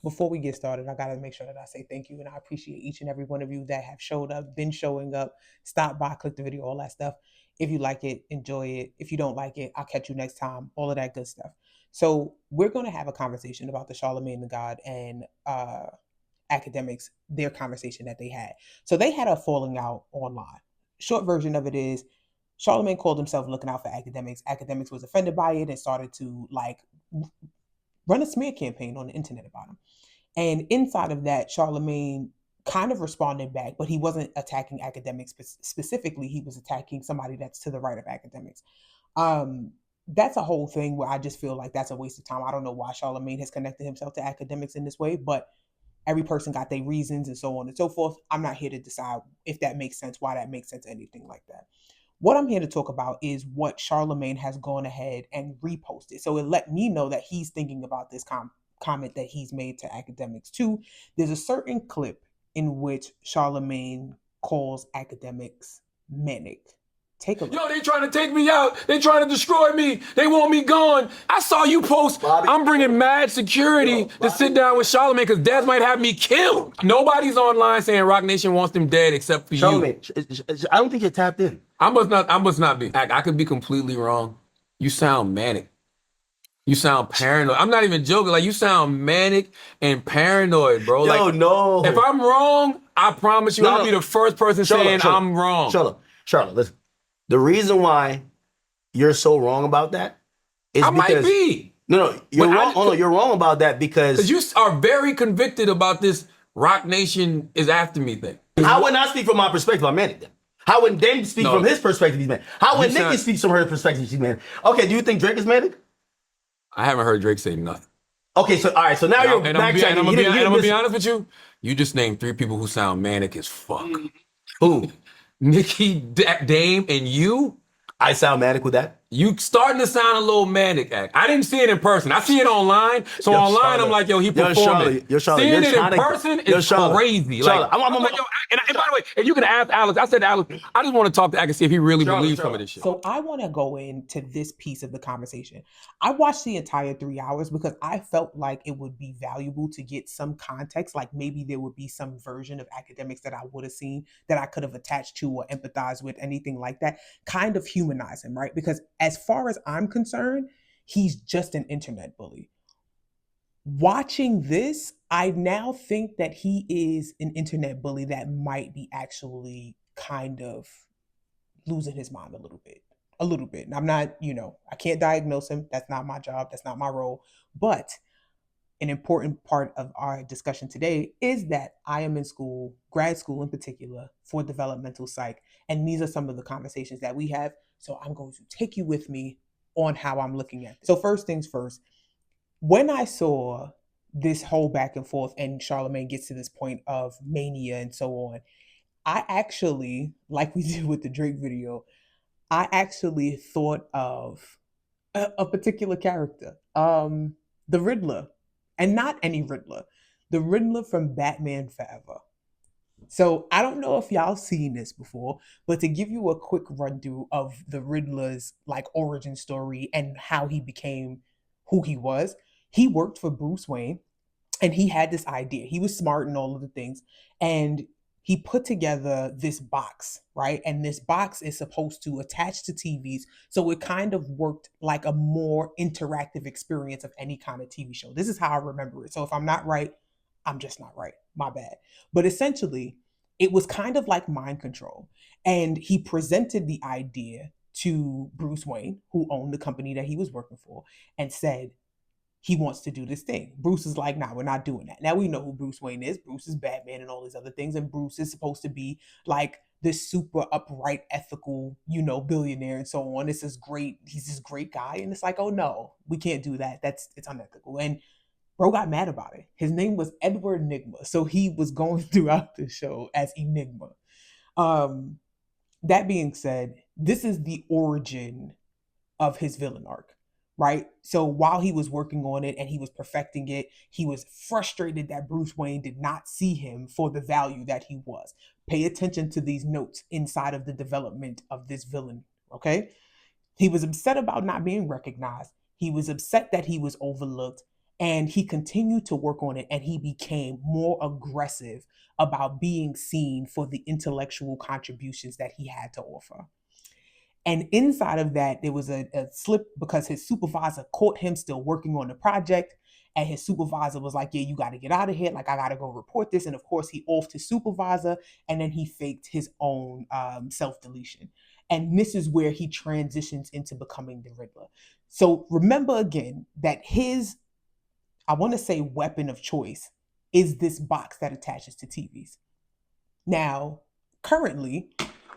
before we get started, I gotta make sure that I say thank you, and I appreciate each and every one of you that have showed up, been showing up, stop by, click the video, all that stuff. If you like it, enjoy it. If you don't like it, I'll catch you next time. All of that good stuff. So we're gonna have a conversation about the Charlemagne the God and Akademiks, their conversation that they had. So they had a falling out online. Short version of it is Charlemagne called himself looking out for Akademiks. Akademiks was offended by it and started to like run a smear campaign on the internet about him. And inside of that, Charlemagne kind of responded back, but he wasn't attacking Akademiks specifically. He was attacking somebody that's to the right of Akademiks. That's a whole thing where I just feel like that's a waste of time. I don't know why Charlemagne has connected himself to Akademiks in this way, but every person got their reasons and so on and so forth. I'm not here to decide if that makes sense, why that makes sense, anything like that. What I'm here to talk about is what Charlemagne has gone ahead and reposted. So it let me know that he's thinking about this comment that he's made to Akademiks too. There's a certain clip in which Charlemagne calls Akademiks manic. Take a look. Yo, they trying to take me out. They trying to destroy me. They want me gone. I saw you post, Bobby, I'm bringing mad security to sit down with Charlemagne because Dez might have me killed. Nobody's online saying Rock Nation wants them dead except for Charlemagne, you. I don't think you're tapped in. I must not be. I could be completely wrong. You sound manic. You sound paranoid. I'm not even joking. Like, you sound manic and paranoid, bro. Yo, like, no. If I'm wrong, I promise you, I'll be the first person saying I'm wrong. Charlotte, listen. The reason why you're so wrong about that is because... I might be. No, you're wrong. Oh, no, you're wrong about that because... you are very convicted about this Rock Nation is after me thing. How would I speak from my perspective? I'm manic then. How would Dame speak from his perspective? He's manic. How would Nikki speak from her perspective? She's manic. Okay, do you think Drake is manic? I haven't heard Drake say nothing. Okay, so all right, so now you're backtracking. I'm gonna be honest with you. You just named 3 people who sound manic as fuck. Who? Nikki, Dame, and you. I sound manic with that. You starting to sound a little manic. I didn't see it in person. I see it online. So online, Charlotte, I'm like, yo, he performing. Seeing it in person is crazy. Like, I'm like, yo, and by the way, and you can ask Alex. I said to Alex, I just want to talk to Alex, see if he really believes some of this shit. So I want to go into this piece of the conversation. I watched the entire 3 hours because I felt like it would be valuable to get some context. Like maybe there would be some version of Akademiks that I would have seen that I could have attached to or empathized with, anything like that. Kind of humanize him, right? Because as far as I'm concerned, he's just an internet bully. Watching this, I now think that he is an internet bully that might be actually kind of losing his mind a little bit. And I'm not, I can't diagnose him. That's not my job. That's not my role. But an important part of our discussion today is that I am in school, grad school in particular, for developmental psych. And these are some of the conversations that we have. So I'm going to take you with me on how I'm looking at this. So first things first, when I saw this whole back and forth and Charlemagne gets to this point of mania and so on, I actually, like we did with the Drake video, I actually thought of a particular character, the Riddler, and not any Riddler, the Riddler from Batman Forever. So I don't know if y'all seen this before, but to give you a quick run through of the Riddler's like origin story and how he became who he was, he worked for Bruce Wayne and he had this idea. He was smart and all of the things. And he put together this box, right? And this box is supposed to attach to TVs. So it kind of worked like a more interactive experience of any kind of TV show. This is how I remember it. So if I'm not right, I'm just not right. My bad. But essentially, it was kind of like mind control. And he presented the idea to Bruce Wayne, who owned the company that he was working for, and said, he wants to do this thing. Bruce is like, nah, we're not doing that. Now we know who Bruce Wayne is. Bruce is Batman and all these other things. And Bruce is supposed to be like this super upright, ethical, billionaire and so on. He's this great guy. And it's like, oh no, we can't do that. It's unethical. And bro got mad about it. His name was Edward Enigma. So he was going throughout the show as Enigma. That being said, this is the origin of his villain arc. Right? So while he was working on it and he was perfecting it, he was frustrated that Bruce Wayne did not see him for the value that he was. Pay attention to these notes inside of the development of this villain, okay? He was upset about not being recognized. He was upset that he was overlooked. And he continued to work on it, and he became more aggressive about being seen for the intellectual contributions that he had to offer. And inside of that, there was a slip because his supervisor caught him still working on the project. And his supervisor was like, yeah, you got to get out of here. Like, I got to go report this. And of course, he offed his supervisor, and then he faked his own self-deletion. And this is where he transitions into becoming the Riddler. So remember again that his, I want to say, weapon of choice is this box that attaches to TVs. Now, currently,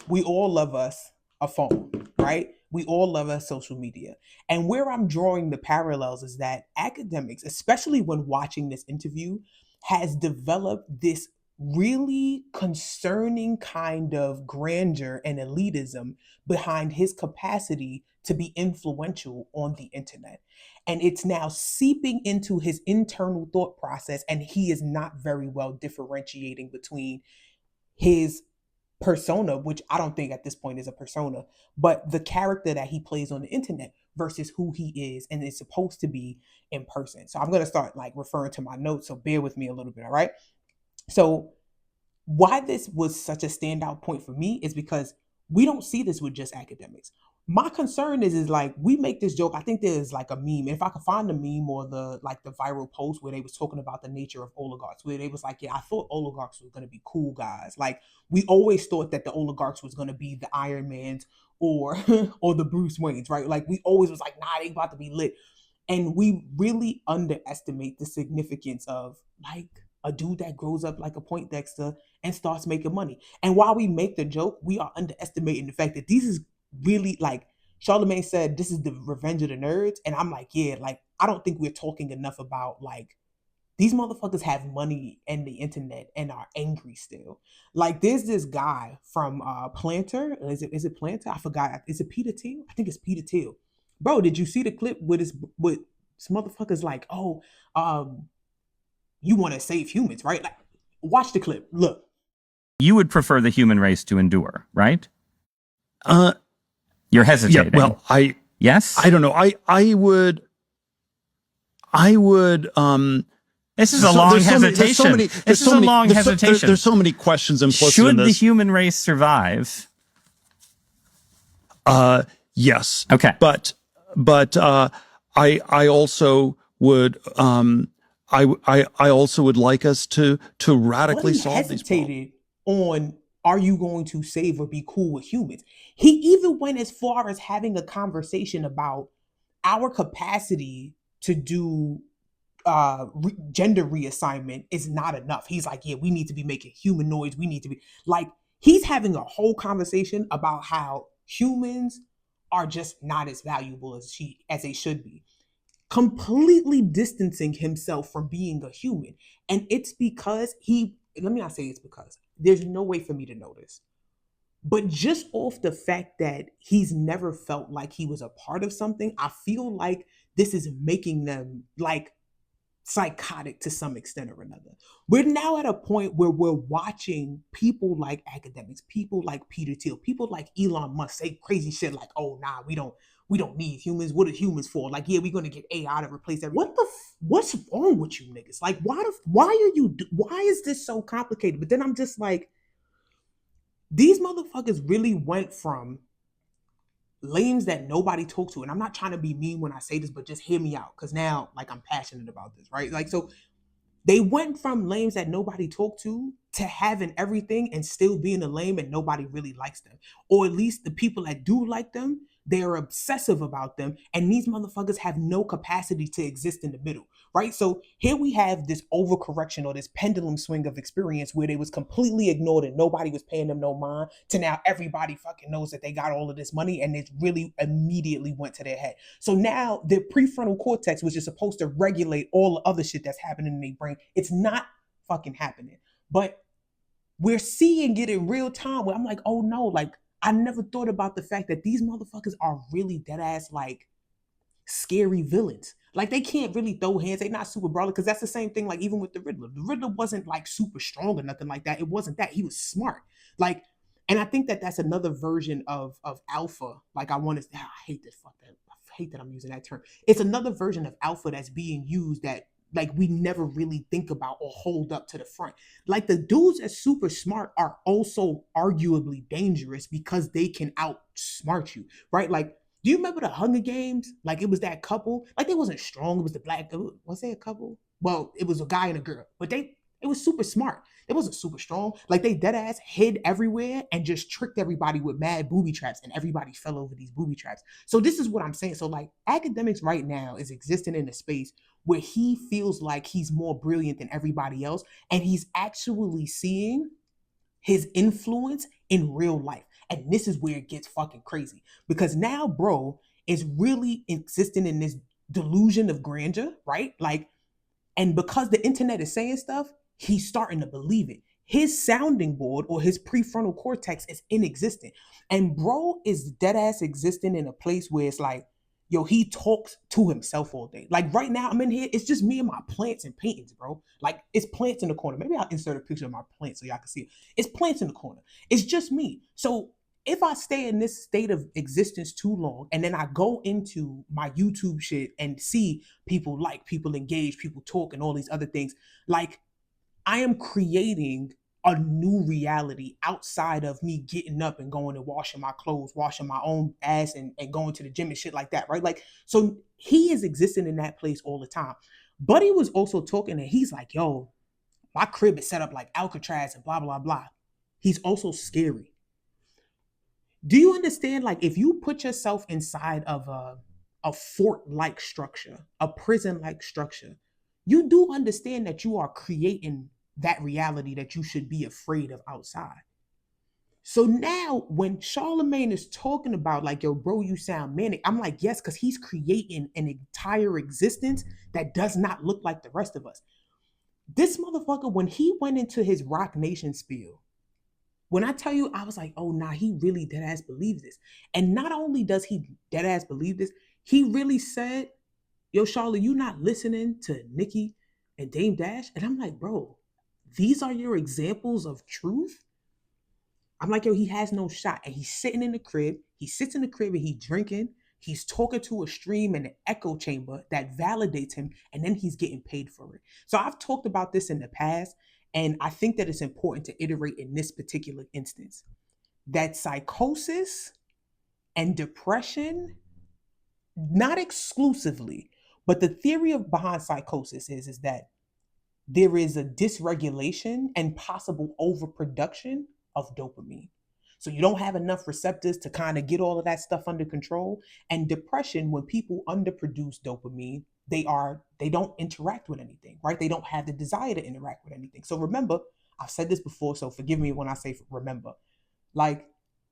we all love us a phone, right? We all love us social media. And where I'm drawing the parallels is that Akademiks, especially when watching this interview, has developed this really concerning kind of grandeur and elitism behind his capacity to be influential on the internet. And it's now seeping into his internal thought process, and he is not very well differentiating between his persona, which I don't think at this point is a persona, but the character that he plays on the internet versus who he is and is supposed to be in person. So I'm going to start like referring to my notes, so bear with me a little bit, all right? So why this was such a standout point for me is because we don't see this with just Akademiks. My concern is like we make this joke. I think there's like a meme. If I could find the meme or the viral post where they was talking about the nature of oligarchs, where they was like, yeah, I thought oligarchs were gonna be cool guys. Like we always thought that the oligarchs was gonna be the Iron Mans or or the Bruce Waynes, right? Like we always was like, nah, they about to be lit. And we really underestimate the significance of like a dude that grows up like a Poindexter and starts making money. And while we make the joke, we are underestimating the fact that these is really like Charlemagne said, this is the revenge of the nerds. And I'm like, yeah, like I don't think we're talking enough about like these motherfuckers have money and the internet and are angry still. Like there's this guy from Planter. Is it Planter? I forgot. Is it Peter Thiel? I think it's Peter Thiel. Bro, did you see the clip with this motherfuckers like, oh, you want to save humans, right? Like, watch the clip. Look. You would prefer the human race to endure, right? You're hesitating. Yeah, well, yes? I don't know. I would this is a long hesitation. This is a long hesitation. There's so many questions implicit Should in this. the human race survive? Yes. Okay. But I also would I also would like us to radically solve these problems. On are you going to save or be cool with humans? He even went as far as having a conversation about our capacity to do gender reassignment is not enough. He's like, yeah, we need to be making humanoids. We need to be like, he's having a whole conversation about how humans are just not as valuable as they should be, completely distancing himself from being a human. And it's because let me not say it's because there's no way for me to know this, but just off the fact that he's never felt like he was a part of something, I feel like this is making them like psychotic to some extent or another. We're now at a point where we're watching people like Akademiks, people like Peter Thiel, people like Elon Musk say crazy shit like, oh, nah, we don't need humans. What are humans for? Like, yeah, we're going to get AI to replace everything. What's wrong with you niggas? Like, why is this so complicated? But then I'm just like, these motherfuckers really went from lames that nobody talks to. And I'm not trying to be mean when I say this, but just hear me out. Cause now like I'm passionate about this, right? Like, so they went from lames that nobody talked to having everything and still being a lame and nobody really likes them. Or at least the people that do like them, they're obsessive about them. And these motherfuckers have no capacity to exist in the middle, right? So here we have this overcorrection or this pendulum swing of experience where they was completely ignored and nobody was paying them no mind, to now everybody fucking knows that they got all of this money and it really immediately went to their head. So now their prefrontal cortex, which is supposed to regulate all the other shit that's happening in their brain, it's not fucking happening. But we're seeing it in real time where I'm like, oh no, like I never thought about the fact that these motherfuckers are really dead ass like scary villains. Like they can't really throw hands. They're not super brawler, because that's the same thing like even with the Riddler. The Riddler wasn't like super strong or nothing like that. It wasn't that. He was smart. Like, and I think that that's another version of alpha. Like I hate this. Fuck that. I hate that I'm using that term. It's another version of alpha that's being used that like we never really think about or hold up to the front. Like the dudes that's super smart are also arguably dangerous because they can outsmart you, right? Like, do you remember the Hunger Games? Like it was that couple, like they wasn't strong. It was the black, was they a couple? Well, it was a guy and a girl, but it was super smart. It wasn't super strong. Like they dead ass hid everywhere and just tricked everybody with mad booby traps, and everybody fell over these booby traps. So this is what I'm saying. So like Akademiks right now is existing in a space where he feels like he's more brilliant than everybody else, and he's actually seeing his influence in real life. And this is where it gets fucking crazy because now bro is really existing in this delusion of grandeur, right? Like, and because the internet is saying stuff, he's starting to believe it. His sounding board or his prefrontal cortex is inexistent. And bro is dead ass existing in a place where it's like, yo, he talks to himself all day. Like right now, I'm in here, it's just me and my plants and paintings, bro. Like it's plants in the corner. Maybe I'll insert a picture of my plants so y'all can see it. It's plants in the corner. It's just me. So if I stay in this state of existence too long and then I go into my YouTube shit and see people like, people engage, people talk, and all these other things, like I am creating a new reality outside of me getting up and going and washing my clothes, washing my own ass and going to the gym and shit like that, right? Like, so he is existing in that place all the time. Buddy was also talking and he's like, yo, my crib is set up like Alcatraz and blah, blah, blah. He's also scary. Do you understand? Like, if you put yourself inside of a fort-like structure, a prison-like structure, you do understand that you are creating that reality that you should be afraid of outside. So now when Charlemagne is talking about like, yo, bro, you sound manic, I'm like, yes, because he's creating an entire existence that does not look like the rest of us. This motherfucker, when he went into his Rock Nation spiel, when I tell you, I was like, oh, nah, he really dead ass believes this. And not only does he dead ass believe this, he really said, yo, Charlotte, you not listening to Nicki and Dame Dash? And I'm like, bro, these are your examples of truth? I'm like, yo, he has no shot. And he's sitting in the crib. He sits in the crib and he's drinking. He's talking to a stream and an echo chamber that validates him. And then he's getting paid for it. So I've talked about this in the past. And I think that it's important to iterate in this particular instance that psychosis and depression, not exclusively, but the theory behind psychosis is that there is a dysregulation and possible overproduction of dopamine. So you don't have enough receptors to kind of get all of that stuff under control. And depression, when people underproduce dopamine, they don't interact with anything, right? They don't have the desire to interact with anything. So remember, I've said this before, so forgive me when I say remember. Like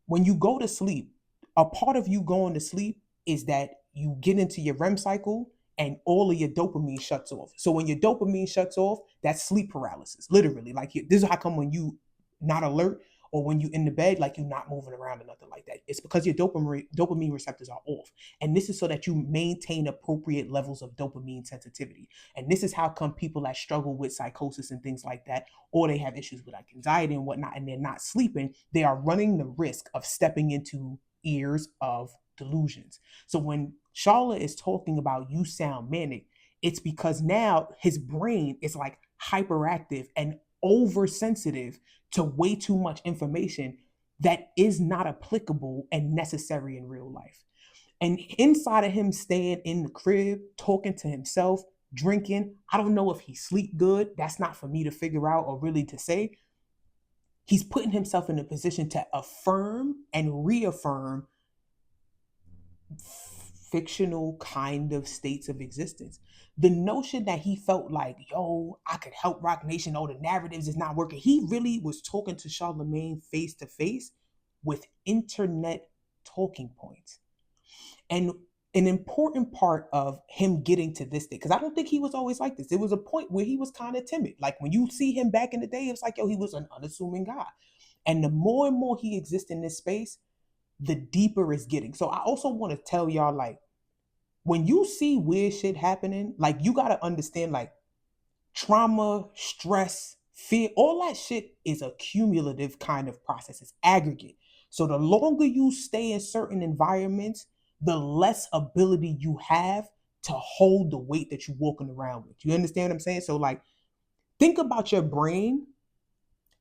when you go to sleep, a part of you going to sleep is that you get into your REM cycle and all of your dopamine shuts off. So when your dopamine shuts off, that's sleep paralysis, literally. Like this is how come when you not alert or when you in the bed, like you're not moving around or nothing like that. It's because your dopamine receptors are off. And this is so that you maintain appropriate levels of dopamine sensitivity. And this is how come people that struggle with psychosis and things like that, or they have issues with like anxiety and whatnot, and they're not sleeping, they are running the risk of stepping into ears of delusions. So when Charlotte is talking about you sound manic, it's because now his brain is like hyperactive and oversensitive to way too much information that is not applicable and necessary in real life. And inside of him staying in the crib, talking to himself, drinking, I don't know if he sleep good. That's not for me to figure out or really to say. He's putting himself in a position to affirm and reaffirm fictional kind of states of existence. The notion that he felt like, yo, I could help Rock Nation, oh, the narratives is not working. He really was talking to Charlemagne face to face with internet talking points. And an important part of him getting to this day, because I don't think he was always like this. There was a point where he was kind of timid. Like when you see him back in the day, it's like, yo, he was an unassuming guy. And the more and more he exists in this space, the deeper it's getting. So I also want to tell y'all, like, when you see weird shit happening, like you got to understand, like trauma, stress, fear, all that shit is a cumulative kind of process. It's aggregate. So the longer you stay in certain environments, the less ability you have to hold the weight that you're walking around with. You understand what I'm saying? So like, think about your brain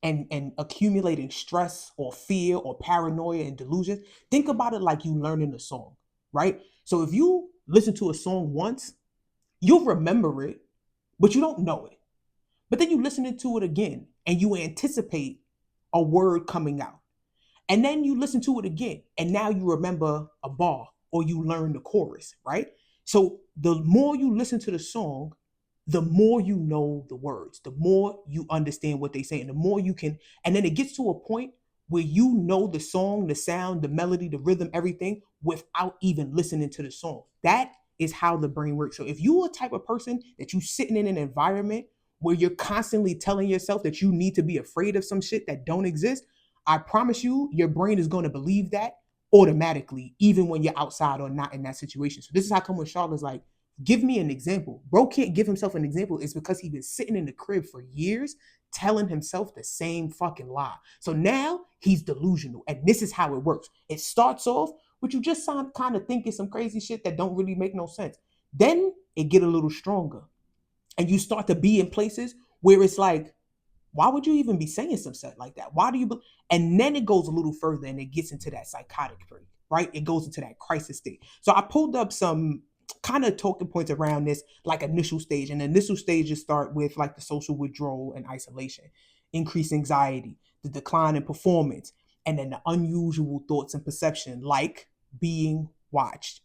and accumulating stress or fear or paranoia and delusions. Think about it like you learning a song, right? So if you listen to a song once, you'll remember it, but you don't know it. But then you listen to it again and you anticipate a word coming out. And then you listen to it again and now you remember a bar or you learn the chorus, right? So the more you listen to the song, the more you know the words, the more you understand what they say, and the more you can, and then it gets to a point where you know the song, the sound, the melody, the rhythm, everything without even listening to the song. That is how the brain works. So if you're a type of person that you sitting in an environment where you're constantly telling yourself that you need to be afraid of some shit that don't exist, I promise you, your brain is going to believe that automatically, even when you're outside or not in that situation. So this is how come when Charlotte's like, give me an example. Bro can't give himself an example. It's because he's been sitting in the crib for years telling himself the same fucking lie. So now he's delusional. And this is how it works. It starts off with you just kind of thinking some crazy shit that don't really make no sense. Then it get a little stronger. And you start to be in places where it's like, why would you even be saying some stuff like that? Why do you? And then it goes a little further and it gets into that psychotic period, right? It goes into that crisis state. So I pulled up some kind of talking points around this, like initial stage. And initial stages start with like the social withdrawal and isolation, increased anxiety, the decline in performance, and then the unusual thoughts and perception, like being watched.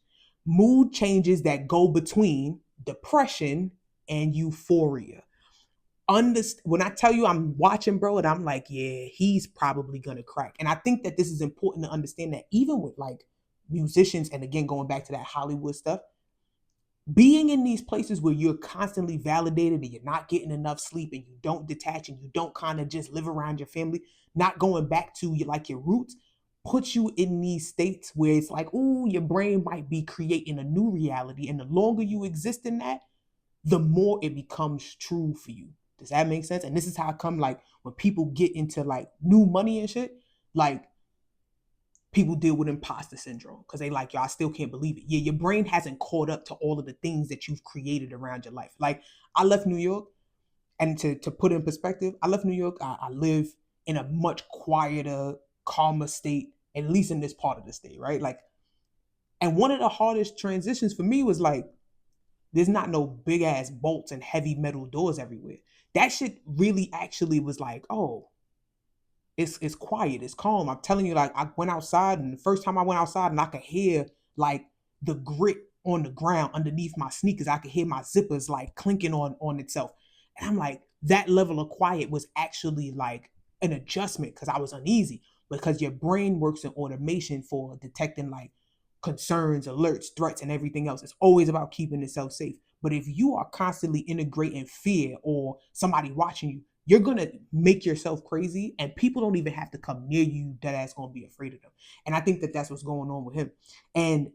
Mood changes that go between depression and euphoria. When I tell you I'm watching, bro, and I'm like, yeah, he's probably gonna crack. And I think that this is important to understand that even with like musicians, and again, going back to that Hollywood stuff, being in these places where you're constantly validated and you're not getting enough sleep and you don't detach and you don't kind of just live around your family, not going back to your roots, puts you in these states where it's like, oh, your brain might be creating a new reality. And the longer you exist in that, the more it becomes true for you. Does that make sense? And this is how I come, like, when people get into like new money and shit, like people deal with imposter syndrome because they like, yo, I still can't believe it. Yeah, your brain hasn't caught up to all of the things that you've created around your life. Like, I left New York, and to put it in perspective, I left New York. I live in a much quieter, calmer state, at least in this part of the state, right? Like, and one of the hardest transitions for me was like, there's not no big ass bolts and heavy metal doors everywhere. That shit really actually was like, oh, it's quiet, it's calm. I'm telling you, like, I went outside, and the first time I went outside and I could hear like the grit on the ground underneath my sneakers. I could hear my zippers like clinking on itself. And I'm like, that level of quiet was actually like an adjustment because I was uneasy, because your brain works in automation for detecting like concerns, alerts, threats, and everything else. It's always about keeping itself safe. But if you are constantly integrating fear or somebody watching you, you're going to make yourself crazy, and people don't even have to come near you that ass going to be afraid of them. And I think that that's what's going on with him. And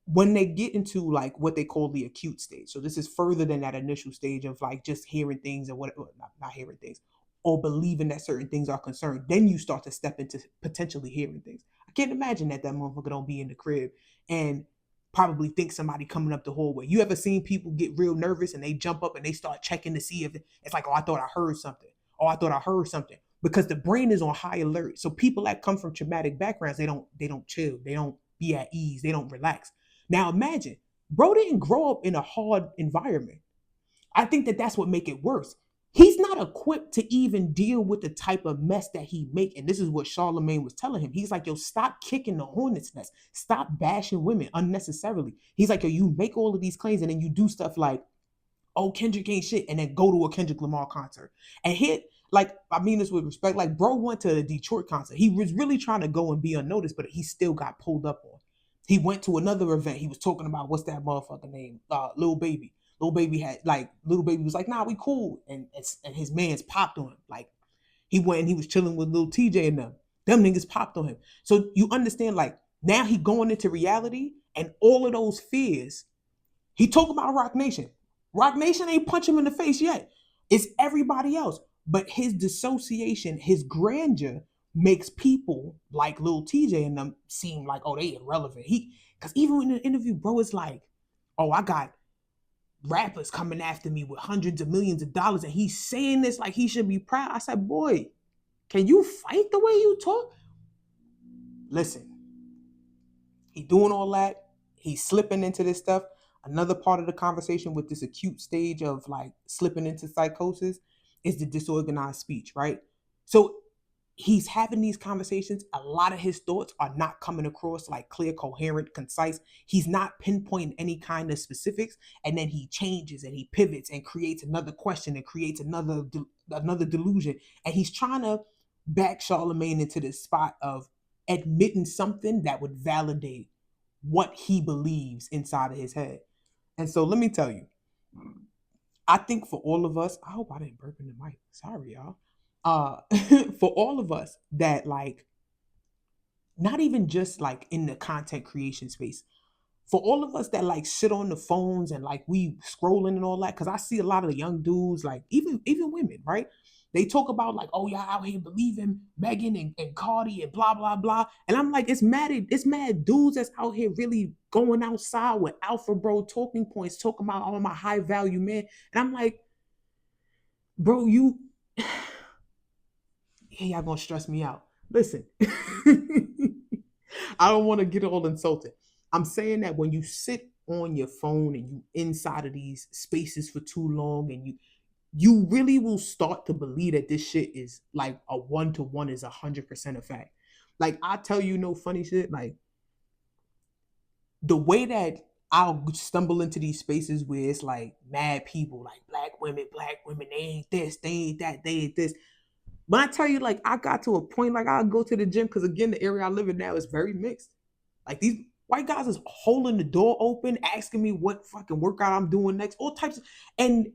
when they get into like what they call the acute stage, so this is further than that initial stage of like just hearing things or whatever, not hearing things, or believing that certain things are concerned, then you start to step into potentially hearing things. I can't imagine that motherfucker don't be in the crib and probably think somebody coming up the hallway. You ever seen people get real nervous and they jump up and they start checking to see if it's like, oh, I thought I heard something. Oh, I thought I heard something. Because the brain is on high alert. So people that come from traumatic backgrounds, they don't chill. They don't be at ease. They don't relax. Now imagine, bro didn't grow up in a hard environment. I think that that's what make it worse. He's not equipped to even deal with the type of mess that he make. And this is what Charlemagne was telling him. He's like, yo, stop kicking the hornet's nest. Stop bashing women unnecessarily. He's like, yo, you make all of these claims and then you do stuff like, oh, Kendrick ain't shit, and then go to a Kendrick Lamar concert. And hit, like, I mean this with respect, like, bro went to the Detroit concert. He was really trying to go and be unnoticed, but he still got pulled up on. He went to another event. He was talking about, what's that motherfucker name? Lil Baby. Lil Baby was like, nah, we cool. And his mans popped on him. Like, he went and he was chilling with Lil TJ and them. Them niggas popped on him. So you understand, like, now he going into reality, and all of those fears, he talking about Rock Nation. Rock Nation ain't punch him in the face yet. It's everybody else. But his dissociation, his grandeur makes people like Lil TJ and them seem like, oh, they irrelevant. Because even in the interview, bro, it's like, oh, I got rappers coming after me with hundreds of millions of dollars, and he's saying this like he should be proud. I said, boy, can you fight the way you talk? Listen, he doing all that. He's slipping into this stuff. Another part of the conversation with this acute stage of like slipping into psychosis is the disorganized speech, right? So he's having these conversations. A lot of his thoughts are not coming across like clear, coherent, concise. He's not pinpointing any kind of specifics, and then he changes and he pivots and creates another question and creates another delusion. And he's trying to back Charlemagne into this spot of admitting something that would validate what he believes inside of his head. And so let me tell you, I think for all of us, I hope I didn't burp in the mic. Sorry, y'all. For all of us that like, not even just like in the content creation space, for all of us that like sit on the phones and like we scrolling and all that, because I see a lot of the young dudes, like even women, right? They talk about like, oh, y'all out here believing Megan and Cardi and blah, blah, blah. And I'm like, it's mad dudes that's out here really going outside with alpha bro talking points, talking about all my high value men. And I'm like, bro, you, yeah, y'all gonna stress me out. Listen, I don't want to get all insulted. I'm saying that when you sit on your phone and you inside of these spaces for too long, and you really will start to believe that this shit is like a 1-to-1 is 100% a fact. Like, I tell you no funny shit, like the way that I'll stumble into these spaces where it's like mad people, like black women, they ain't this, they ain't that, they ain't this. When I tell you, like, I got to a point, like, I'll go to the gym, because again, the area I live in now is very mixed. Like, these white guys is holding the door open, asking me what fucking workout I'm doing next, all types of, and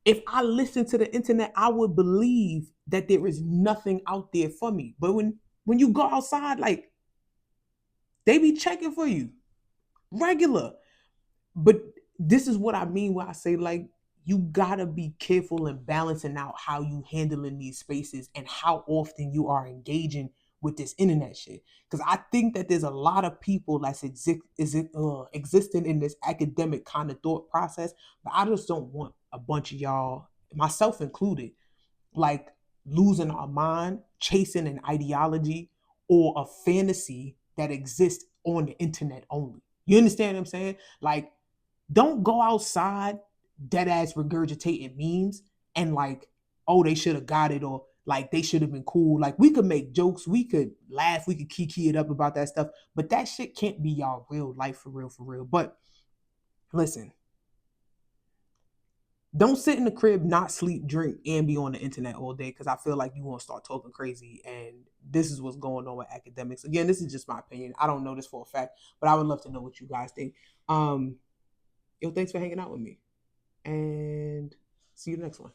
if I listen to the internet, I would believe that there is nothing out there for me. But when you go outside, like, they be checking for you regular. But this is what I mean when I say, like, you gotta be careful in balancing out how you handling these spaces and how often you are engaging with this internet shit. Because I think that there's a lot of people that's existing in this academic kind of thought process, but I just don't want a bunch of y'all, myself included, like losing our mind, chasing an ideology or a fantasy that exists on the internet only. You understand what I'm saying? Like, don't go outside dead ass regurgitating memes and like, oh, they should have got it, or like they should have been cool. Like, we could make jokes, we could laugh, we could kiki it up about that stuff, but that shit can't be y'all real life for real. But listen, don't sit in the crib, not sleep, drink, and be on the internet all day, because I feel like you won't start talking crazy. And this is what's going on with academics. Again, this is just my opinion. I don't know this for a fact, but I would love to know what you guys think. Yo, thanks for hanging out with me, and see you next one.